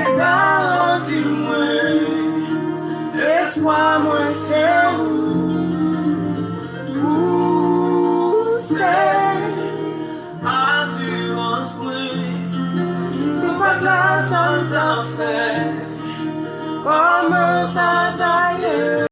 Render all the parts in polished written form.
c'est garanti moi. Espoir moi c'est où c'est assurance moi. C'est pas de la simple affaire. Comment ça d'ailleurs?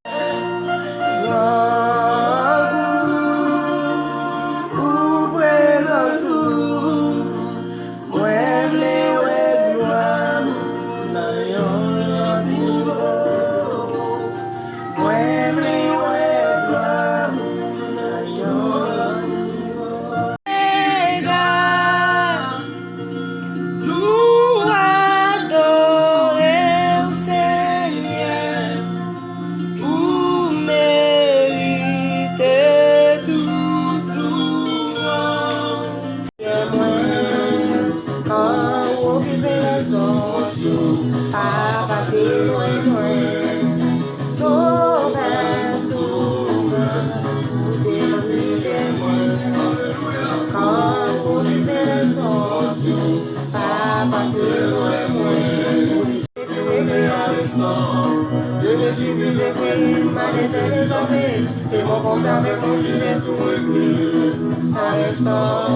Je me suis plus écrit, ma tête est désormais, et mon compte avec mon gilet tout écrit. À l'instant,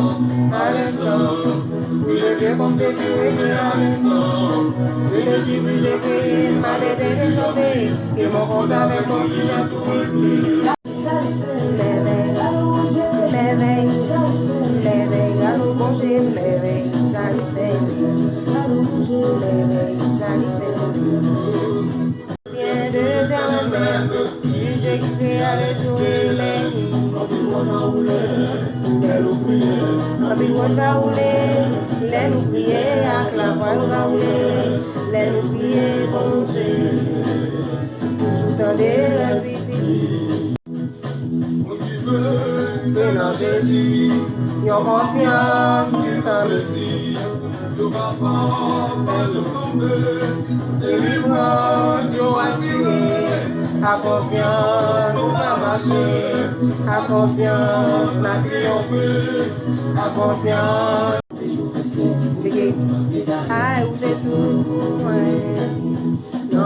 oui, le vieux compte est tout écrit à l'instant. Je me suis plus écrit, ma tête est désormais, et mon compte avec mon gilet tout écrit. Rapide va rouler, les nous prier, avec la voix va rouler, les nous prier, bon Dieu, toujours tendez le petit. Que dans Jésus, yon confiance qui s'en mesure, yon capable de tomber, délivrance yon assuré, à confiance on va marcher, à confiance on a triomphé, à confiance. Aïe, vous êtes tout pour moi. Non,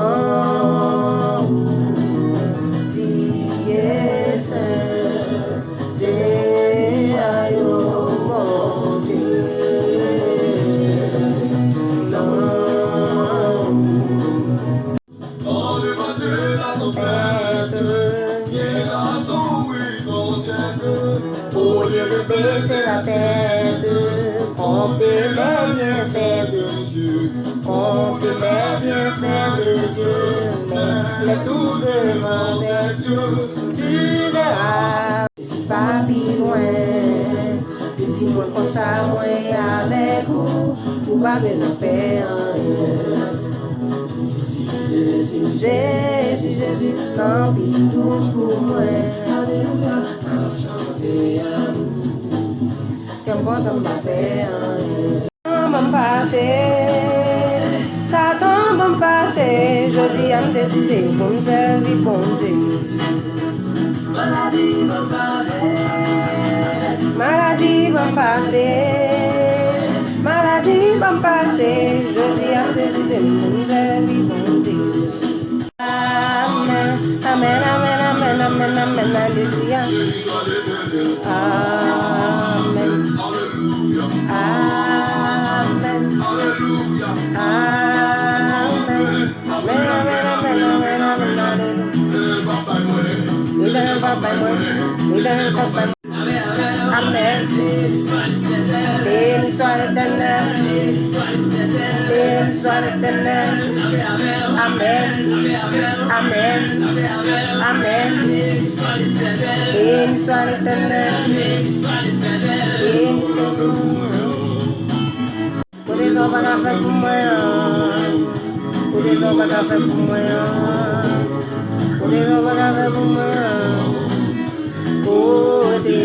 Dieu Saint, j'ai aïe au mon Dieu. Non, dans l'évangile la tempête, vient la sombre dans le ciel. Au lieu de baisser la tête, on fait les bienfaits de Dieu, on fait les bienfaits de Dieu, les tout devant des cieux, tu verras. Si pas plus loin, et si moi comme ça, moi avec vous, vous pas besoin de faire rien. Jésus, tant pis tous pour moi. Alléluia, à chanter à nous. Qu'importe on va faire rien. Va me passer, Satan va me passer. Je dis à me décider pour me servir bon Dieu. Maladie va me passer, maladie va me passer, maladie va me passer. Je dis à me décider pour me servir bon Dieu. Amen, amen, amen, amen, amen, amen, alléluia. Amen, amen, amen, amen, amen, amen, amen, amen, alléluia. Amen. Béni soit l'Éternel. Béni soit l'Éternel. Amen. Amen. Amen. Béni soit l'Éternel. Béni soit pour les hommes qu'on a fait pour moi. Pour les hommes qu'on a fait pour moi. Pour les hommes qu'on a fait pour moi. Côté,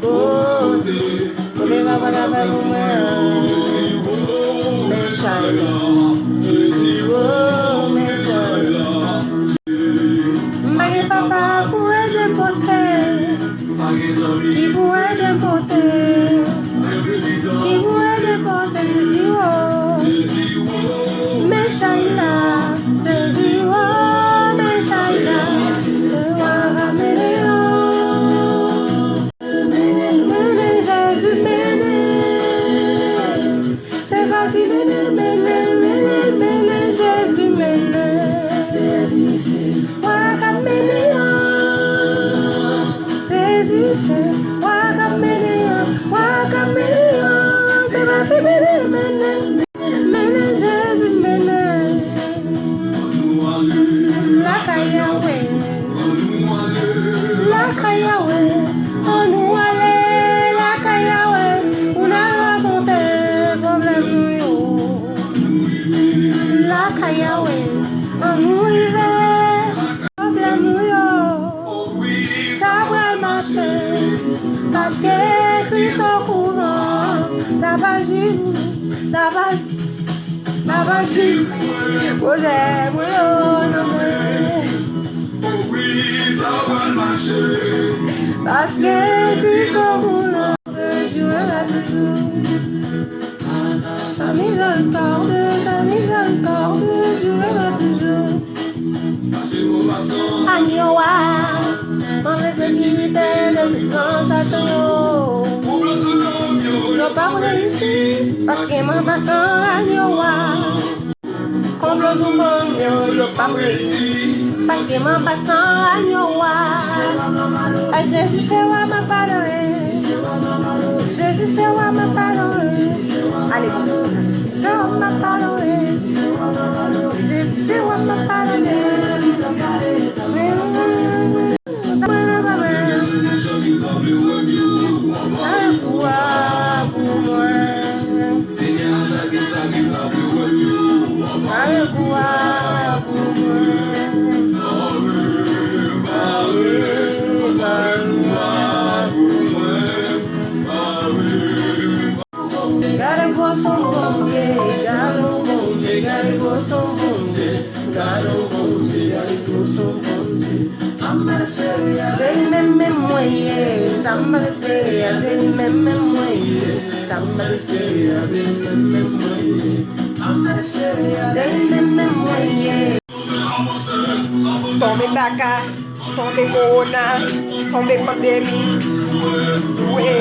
pour les hommes qu'on a fait pour moi. Méchant, mais papa pourrait te porter, qui pourrait te porter, qui pourrait te porter, méchant. Jésus mène. Jésus c'est c'est pas si Jésus mène. La Kayawe, la Kayawe, on nous allait, la Kayawe, on a raconté problème yo. La Kayawe, on nous arrivait, problème yo. Ça va marcher, parce que Christ au courant, la magie, la magie, vous aimez, parce que Christ au courant, jouera toujours. Sa miséricorde jouera toujours. Agnoa, en sécurité de grand Satan. Yo pas ici, parce que mon passant Agnoa. Comme le zoumon, yo pas ici, parce que mon passant Agnoa. Jésus c'est moi ma parole. Jésus c'est moi ma parole. Allez, c'est ma parole. Jésus c'est moi ma parole. Garou son bon Dieu, garou bon Dieu, garou son bon Dieu, garou bon Dieu, garou son bon Dieu. C'est le même moyen, ça m'a l'esprit, c'est le même moyen, ça m'a l'esprit, c'est le même moyen, c'est le même moyen. Tomber baka, tomber corona, tomber pandémie, doué